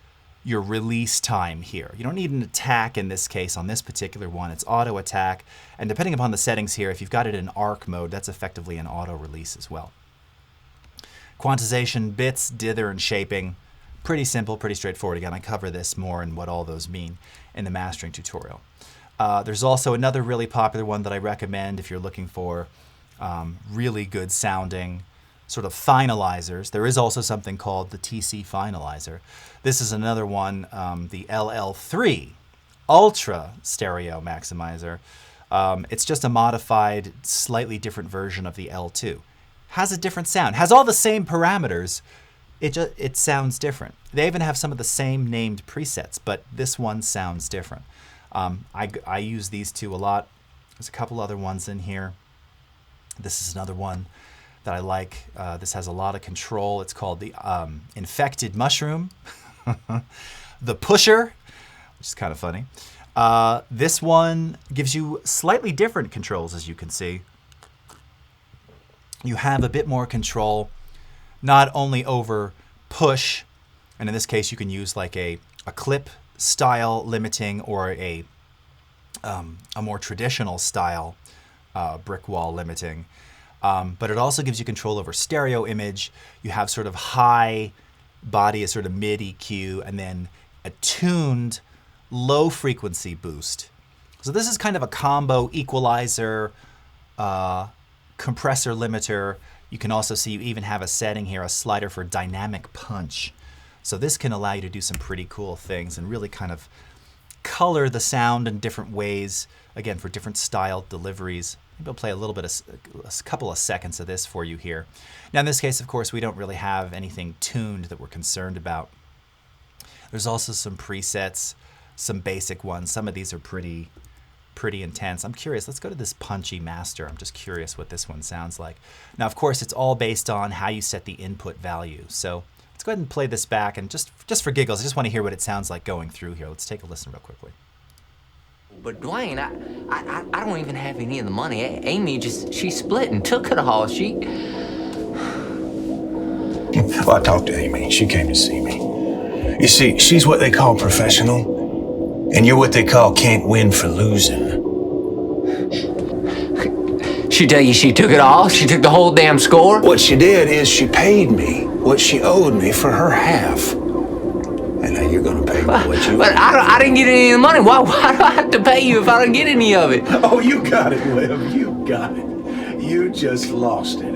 release time here. You don't need an attack in this case on this particular one. It's auto attack. And depending upon the settings here, if you've got it in arc mode, that's effectively an auto release as well. Quantization, bits, dither, and shaping. Pretty simple, pretty straightforward. Again, I cover this more and what all those mean in the mastering tutorial. There's also another really popular one that I recommend if you're looking for really good sounding sort of finalizers. There is also something called the TC Finalizer. This is another one, the LL3 Ultra Stereo Maximizer. It's just a modified, slightly different version of the L2. Has a different sound, has all the same parameters, it sounds different. They even have some of the same named presets, but this one sounds different. I use these two a lot. There's a couple other ones in here. This is another one that I like. This has a lot of control. It's called the Infected Mushroom. The Pusher, which is kind of funny. This one gives you slightly different controls, as you can see. You have a bit more control, not only over push, and in this case you can use like a clip style limiting or a more traditional style brick wall limiting. But it also gives you control over stereo image. You have sort of high body, a sort of mid EQ, and then a tuned low frequency boost. So this is kind of a combo equalizer, compressor limiter. You can also see you even have a setting here, a slider for dynamic punch. So this can allow you to do some pretty cool things and really kind of color the sound in different ways, again, for different style deliveries. Maybe I'll play a little bit of a couple of seconds of this for you here. Now in this case, of course, we don't really have anything tuned that we're concerned about. There's also some presets, some basic ones. Some of these are pretty intense. I'm curious, let's go to this punchy master. I'm just curious what this one sounds like. Now, of course, it's all based on how you set the input value. So let's go ahead and play this back, and just for giggles, I just want to hear what it sounds like going through here. Let's take a listen real quickly. But Dwayne, I don't even have any of the money. Amy she split and took it all. Well, I talked to Amy. She came to see me. You see, she's what they call professional, and you're what they call can't win for losing. She tell you she took it all? She took the whole damn score? What she did is she paid me what she owed me for her half. And now you're gonna pay me what you... But I didn't get any of the money. Why do I have to pay you if I don't get any of it? Oh, you got it, Webb. You got it. You just lost it.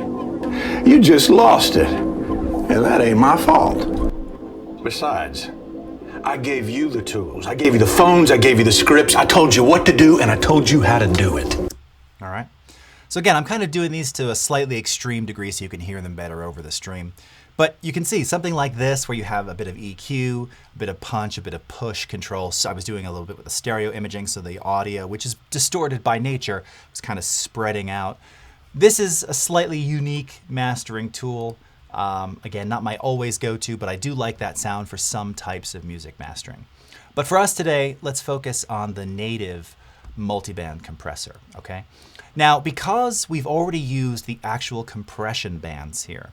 You just lost it. And that ain't my fault. Besides, I gave you the tools. I gave you the phones. I gave you the scripts. I told you what to do, and I told you how to do it. All right. So again, I'm kind of doing these to a slightly extreme degree so you can hear them better over the stream. But you can see something like this where you have a bit of EQ, a bit of punch, a bit of push control. So I was doing a little bit with the stereo imaging, so the audio, which is distorted by nature, was kind of spreading out. This is a slightly unique mastering tool. Again, not my always go-to, but I do like that sound for some types of music mastering. But for us today, let's focus on the native multiband compressor, okay? Now, because we've already used the actual compression bands here,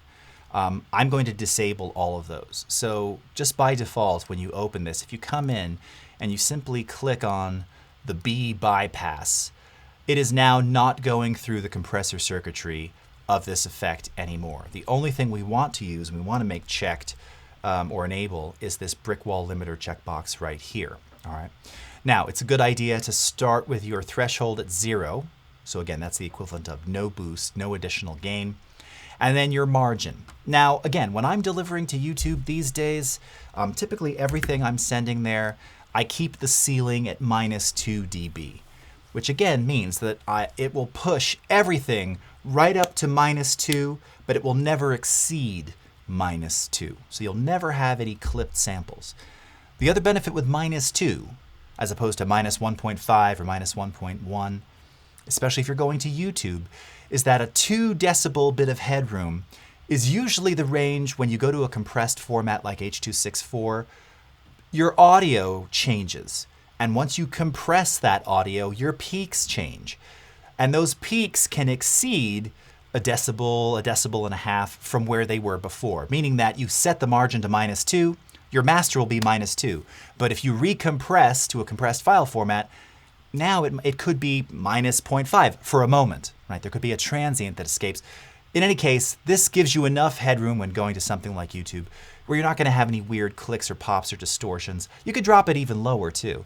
I'm going to disable all of those. So just by default, when you open this, if you come in and you simply click on the B bypass, it is now not going through the compressor circuitry of this effect anymore. The only thing we want to use, and we want to make checked or enable, is this brickwall limiter checkbox right here. All right. Now, it's a good idea to start with your threshold at 0. So again, that's the equivalent of no boost, no additional gain. And then your margin. Now, again, when I'm delivering to YouTube these days, typically everything I'm sending there, I keep the ceiling at -2 dB, which again means that it will push everything right up to -2, but it will never exceed -2. So you'll never have any clipped samples. The other benefit with -2, as opposed to -1.5 or -1.1, especially if you're going to YouTube, is that a 2 decibel bit of headroom is usually the range when you go to a compressed format like H.264, your audio changes. And once you compress that audio, your peaks change. And those peaks can exceed a decibel and a half from where they were before, meaning that you set the margin to -2, your master will be -2. But if you recompress to a compressed file format, now it could be -0.5 for a moment, right? There could be a transient that escapes. In any case, this gives you enough headroom when going to something like YouTube where you're not going to have any weird clicks or pops or distortions. You could drop it even lower too.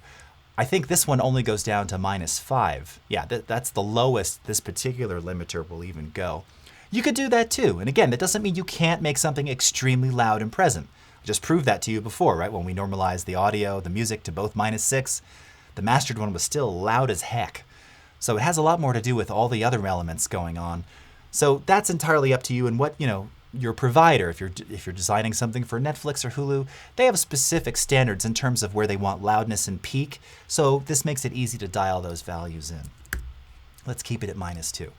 I think this one only goes down to -5. Yeah, that's the lowest this particular limiter will even go. You could do that too. And again, that doesn't mean you can't make something extremely loud and present. I just proved that to you before, right? When we normalized the audio, the music to both -6, the mastered one was still loud as heck. So it has a lot more to do with all the other elements going on. So that's entirely up to you and what, your provider, if you're designing something for Netflix or Hulu, they have specific standards in terms of where they want loudness and peak. So this makes it easy to dial those values in. Let's keep it at -2.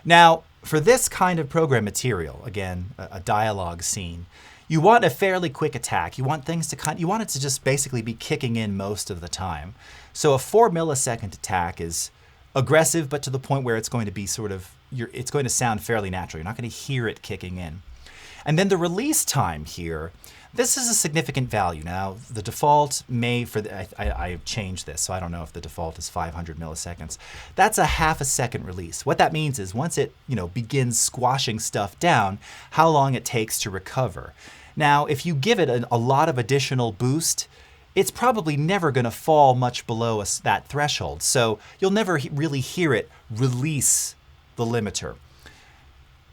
Now, for this kind of program material, again, a dialogue scene, you want a fairly quick attack. You want things to you want it to just basically be kicking in most of the time. So a 4 millisecond attack is aggressive, but to the point where it's going to be it's going to sound fairly natural. You're not going to hear it kicking in. And then the release time here, this is a significant value. Now, the default I've changed this, so I don't know if the default is 500 milliseconds. That's a half a second release. What that means is once it, begins squashing stuff down, how long it takes to recover. Now, if you give it a lot of additional boost, it's probably never going to fall much below that threshold. So you'll never really hear it release the limiter.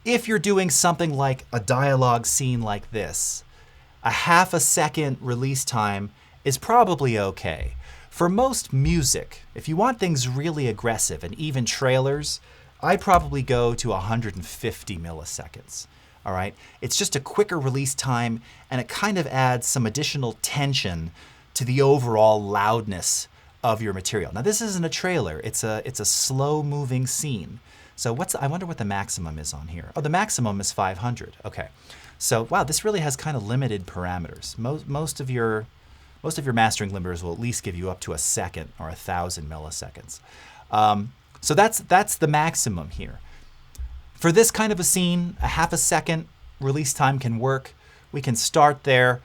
If you're doing something like a dialogue scene like this, a half a second release time is probably okay. For most music, if you want things really aggressive and even trailers, I probably go to 150 milliseconds. All right? It's just a quicker release time, and it kind of adds some additional tension to the overall loudness of your material. Now, this isn't a trailer. It's a slow-moving scene. So I wonder what the maximum is on here. Oh, the maximum is 500. Okay. So wow, this really has kind of limited parameters. Most of your mastering limiters will at least give you up to a second or 1,000 milliseconds. So that's the maximum here. For this kind of a scene, a half a second release time can work. We can start there.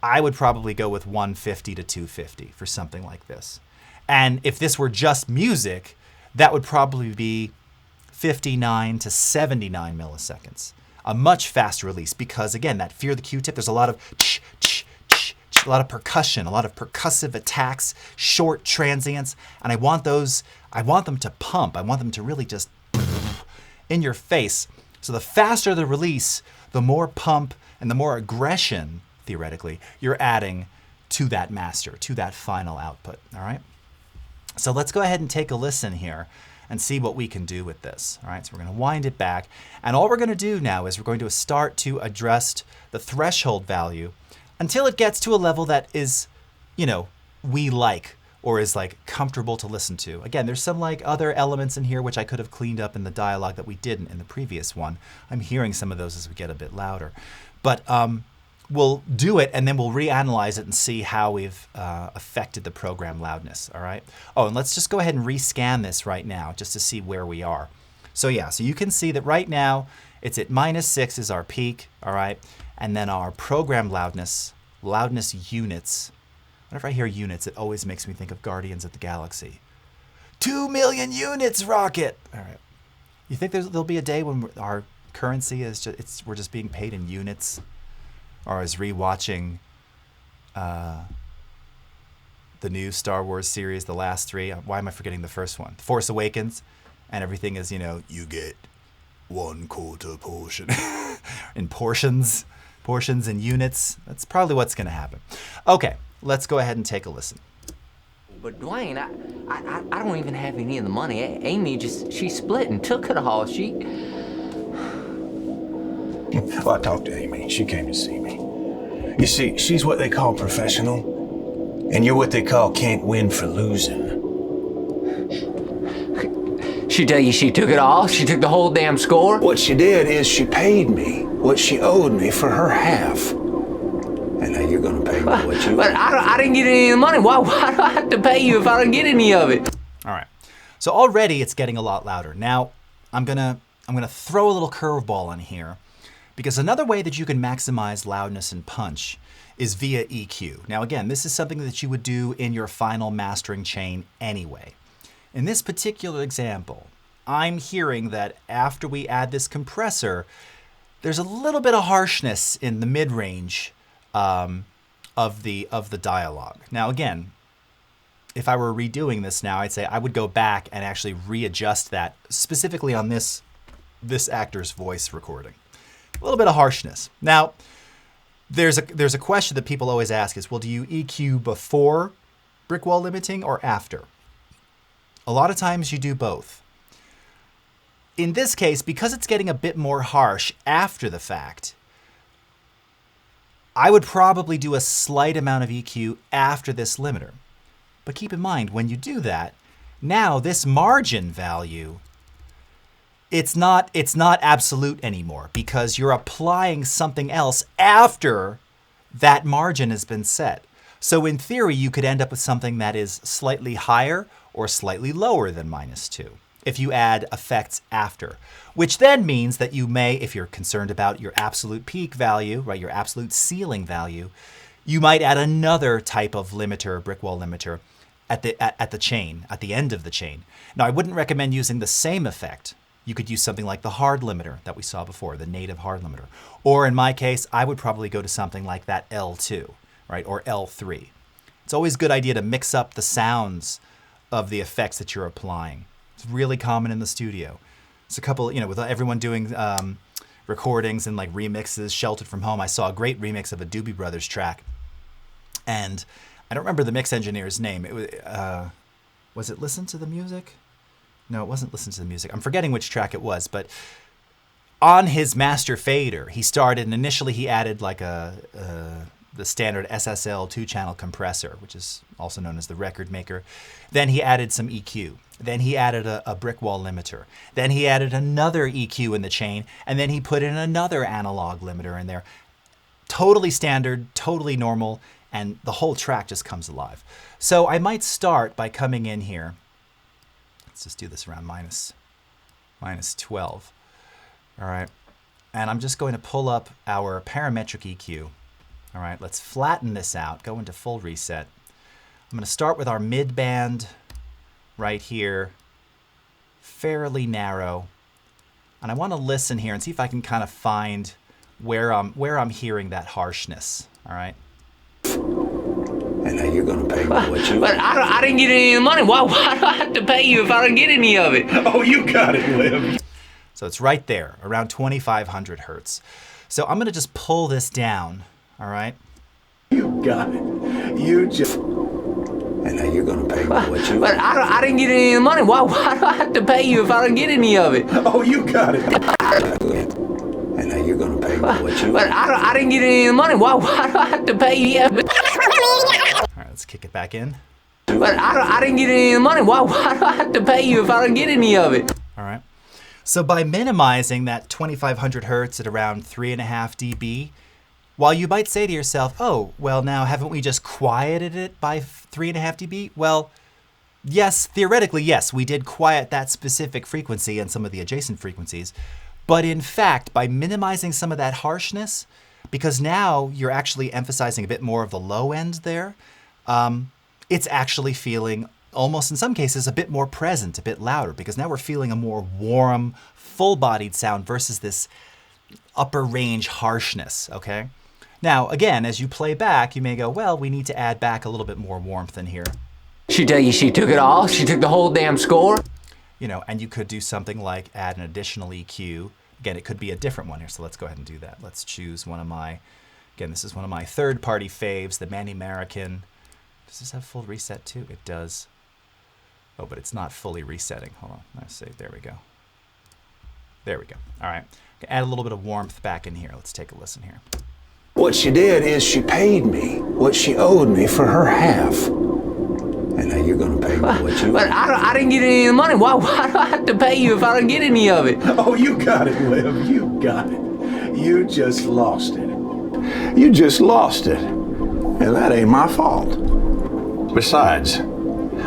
I would probably go with 150 to 250 for something like this. And if this were just music, that would probably be 59 to 79 milliseconds. A much faster release because, again, that Fear the Q-tip, there's a lot of a lot of percussion, a lot of percussive attacks, short transients, and I want them to pump. I want them to really just in your face. So the faster the release, the more pump and the more aggression, theoretically, you're adding to that master, to that final output, all right? So let's go ahead and take a listen here and see what we can do with this, all right? So we're gonna wind it back, and all we're gonna do now is we're going to start to adjust the threshold value until it gets to a level that is, you know, we like, or is like comfortable to listen to. Again, there's some like other elements in here which I could have cleaned up in the dialogue that we didn't in the previous one. I'm hearing some of those as we get a bit louder. But we'll do it and then we'll reanalyze it and see how we've affected the program loudness, all right? Oh, and let's just go ahead and rescan this right now just to see where we are. So yeah, so you can see that right now it's at -6 is our peak, all right? And then our program loudness units. Whenever I hear units, it always makes me think of Guardians of the Galaxy. 2 million units, rocket! All right. You think there'll be a day when our currency is just, we're just being paid in units? Or is rewatching the new Star Wars series, the last 3? Why am I forgetting the first one? Force Awakens, and everything is, you know, you get 1/4 portion in portions and units. That's probably what's going to happen. Okay, let's go ahead and take a listen. But Dwayne, I don't even have any of the money. Amy she split and took it all. Well, I talked to Amy. She came to see me. You see, she's what they call professional, and you're what they call can't win for losing. She tell you she took it all? She took the whole damn score? What she did is she paid me what she owed me for her half. And now you're gonna pay me what you... But I didn't get any of the money. Why do I have to pay you if I don't get any of it? All right. So already it's getting a lot louder. Now I'm gonna throw a little curveball in here, because another way that you can maximize loudness and punch is via EQ. Now again, this is something that you would do in your final mastering chain anyway. In this particular example, I'm hearing that after we add this compressor, there's a little bit of harshness in the mid-range of the dialogue. Now again, if I were redoing this now, I'd say I would go back and actually readjust that specifically on this actor's voice recording. A little bit of harshness. Now, there's a question that people always ask is, well, do you EQ before brickwall limiting or after? A lot of times you do both. In this case, because it's getting a bit more harsh after the fact, I would probably do a slight amount of EQ after this limiter. But keep in mind, when you do that, now this margin value, it's not absolute anymore because you're applying something else after that margin has been set. So in theory, you could end up with something that is slightly higher or slightly lower than -2 if you add effects after, which then means that you may, if you're concerned about your absolute peak value, right, your absolute ceiling value, you might add another type of limiter, brickwall limiter, at the chain, at the end of the chain. Now, I wouldn't recommend using the same effect. You could use something like the hard limiter that we saw before, the native hard limiter. Or in my case, I would probably go to something like that L2, right, or L3. It's always a good idea to mix up the sounds of the effects that you're applying. It's really common in the studio. It's a couple, you know, with everyone doing recordings and like remixes, Sheltered from Home. I saw a great remix of a Doobie Brothers track. And I don't remember the mix engineer's name. It was it Listen to the Music? No, it wasn't Listen to the Music. I'm forgetting which track it was, but on his master fader, he started, and initially he added like the standard SSL 2-channel compressor, which is also known as the record maker. Then he added some EQ. Then he added a brickwall limiter. Then he added another EQ in the chain, and then he put in another analog limiter in there. Totally standard, totally normal, and the whole track just comes alive. So I might start by coming in here. Let's just do this around minus 12. All right. And I'm just going to pull up our parametric EQ. All right, let's flatten this out, go into full reset. I'm going to start with our mid-band right here, fairly narrow. And I want to listen here and see if I can kind of find where I'm hearing that harshness, all right? And now you're going to pay me what you... But I didn't get any of the money. Why do I have to pay you if I don't get any of it? Oh, you got it, Liv. So it's right there, around 2,500 hertz. So I'm going to just pull this down, all right? You got it. You just... And now you're going to pay me what you... But I didn't get any of the money. Why do I have to pay you if I don't get any of it? Oh, you got it. And now you're going to pay me what you... But I didn't get any of the money. Why do I have to pay you? All right, let's kick it back in. But I didn't get any of the money. Why do I have to pay you if I don't get any of it? All right. So by minimizing that 2,500 hertz at around 3.5 dB, while you might say to yourself, oh, well, now haven't we just quieted it by 3.5 dB? Well, yes, theoretically, yes, we did quiet that specific frequency and some of the adjacent frequencies. But in fact, by minimizing some of that harshness, because now you're actually emphasizing a bit more of the low end there, it's actually feeling almost in some cases a bit more present, a bit louder, because now we're feeling a more warm, full-bodied sound versus this upper range harshness, okay? Now, again, as you play back, you may go, well, we need to add back a little bit more warmth in here. She tell you she took it all? She took the whole damn score? You know, and you could do something like add an additional EQ. Again, it could be a different one here, so let's go ahead and do that. Let's choose one of my, again, this is one of my third-party faves, the Manny American. Does this have full reset too? It does. Oh, but it's not fully resetting. Hold on, let's see, there we go. There we go, all right. Add a little bit of warmth back in here. Let's take a listen here. What she did is she paid me what she owed me for her half. And now you're going to pay me what you... But I didn't get any of the money. Why do I have to pay you if I don't get any of it? Oh, you got it, Liv. You got it. You just lost it. You just lost it. And that ain't my fault. Besides,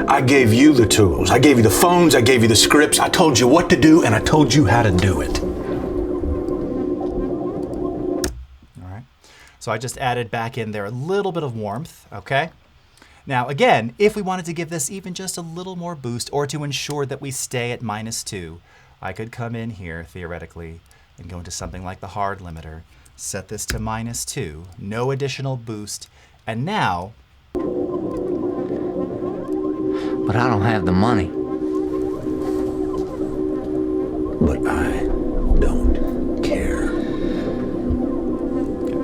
I gave you the tools. I gave you the phones. I gave you the scripts. I told you what to do, and I told you how to do it. All right. So I just added back in there a little bit of warmth, okay? Now, again, if we wanted to give this even just a little more boost or to ensure that we stay at -2, I could come in here, theoretically, and go into something like the hard limiter, set this to -2, no additional boost, and now... But I don't have the money. But I don't care.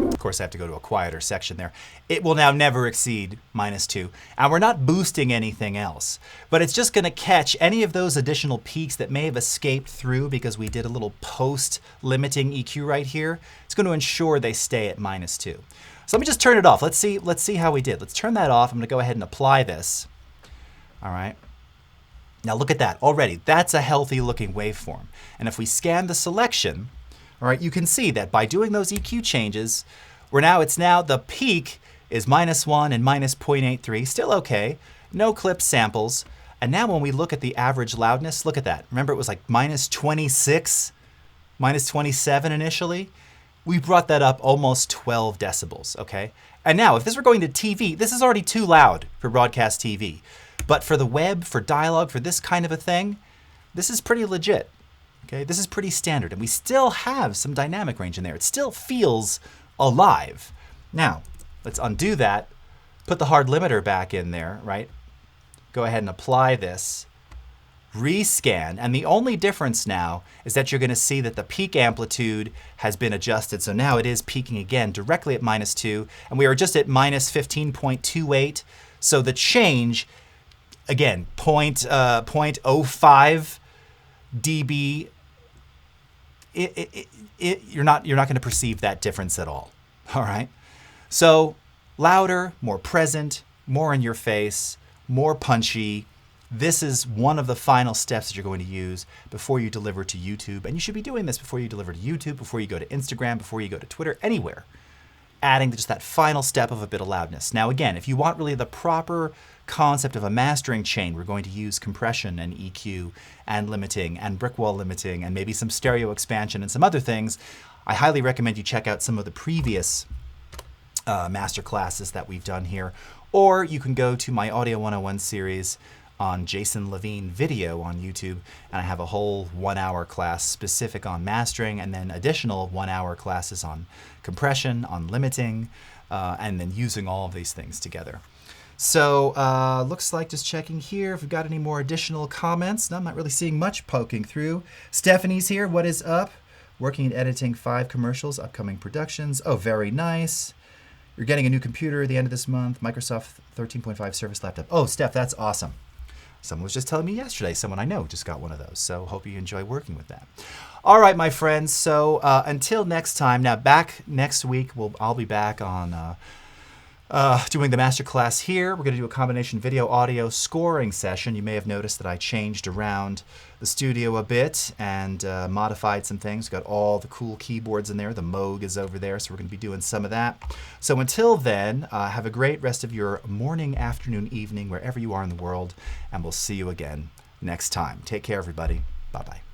Of course, I have to go to a quieter section there. It will now never exceed -2. And we're not boosting anything else, but it's just going to catch any of those additional peaks that may have escaped through because we did a little post-limiting EQ right here. It's going to ensure they stay at -2. So let me just turn it off. Let's see how we did. Let's turn that off. I'm going to go ahead and apply this. All right. Now look at that already. That's a healthy looking waveform. And if we scan the selection, all right, you can see that by doing those EQ changes, it's now the peak is -1 and -0.83, still okay, no clip samples. And now when we look at the average loudness, look at that. Remember it was like -26, -27 initially? We brought that up almost 12 decibels, okay? And now if this were going to TV, this is already too loud for broadcast TV. But for the web, for dialogue, for this kind of a thing, this is pretty legit. Okay, this is pretty standard, and we still have some dynamic range in there. It still feels alive. Now, let's undo that, put the hard limiter back in there, right? Go ahead and apply this, rescan, and the only difference now is that you're going to see that the peak amplitude has been adjusted. So now it is peaking again directly at -2, and we are just at -15.28. So the change, again, 0.05 dB, you're not going to perceive that difference at all. All right. So louder, more present, more in your face, more punchy. This is one of the final steps that you're going to use before you deliver to YouTube. And you should be doing this before you deliver to YouTube, before you go to Instagram, before you go to Twitter, anywhere. Adding just that final step of a bit of loudness. Now again, if you want really the proper concept of a mastering chain, we're going to use compression and EQ and limiting and brickwall limiting and maybe some stereo expansion and some other things. I highly recommend you check out some of the previous master classes that we've done here, or you can go to my Audio 101 series on Jason Levine video on YouTube, and I have a whole 1-hour class specific on mastering, and then additional 1-hour classes on compression, on limiting, and then using all of these things together. So looks like, just checking here if we've got any more additional comments. No, I'm not really seeing much poking through. Stephanie's here. What is up? Working and editing 5 commercials, upcoming productions. Oh, very nice. You're getting a new computer at the end of this month. Microsoft 13.5 Surface laptop. Oh, Steph, that's awesome. Someone was just telling me yesterday, someone I know just got one of those. So hope you enjoy working with that. All right, my friends. So until next time. Now, back next week, I'll be back on doing the masterclass here. We're going to do a combination video audio scoring session. You may have noticed that I changed around the studio a bit and modified some things. Got all the cool keyboards in there. The Moog is over there, so we're going to be doing some of that. So until then, have a great rest of your morning, afternoon, evening, wherever you are in the world, and we'll see you again next time. Take care, everybody. Bye-bye.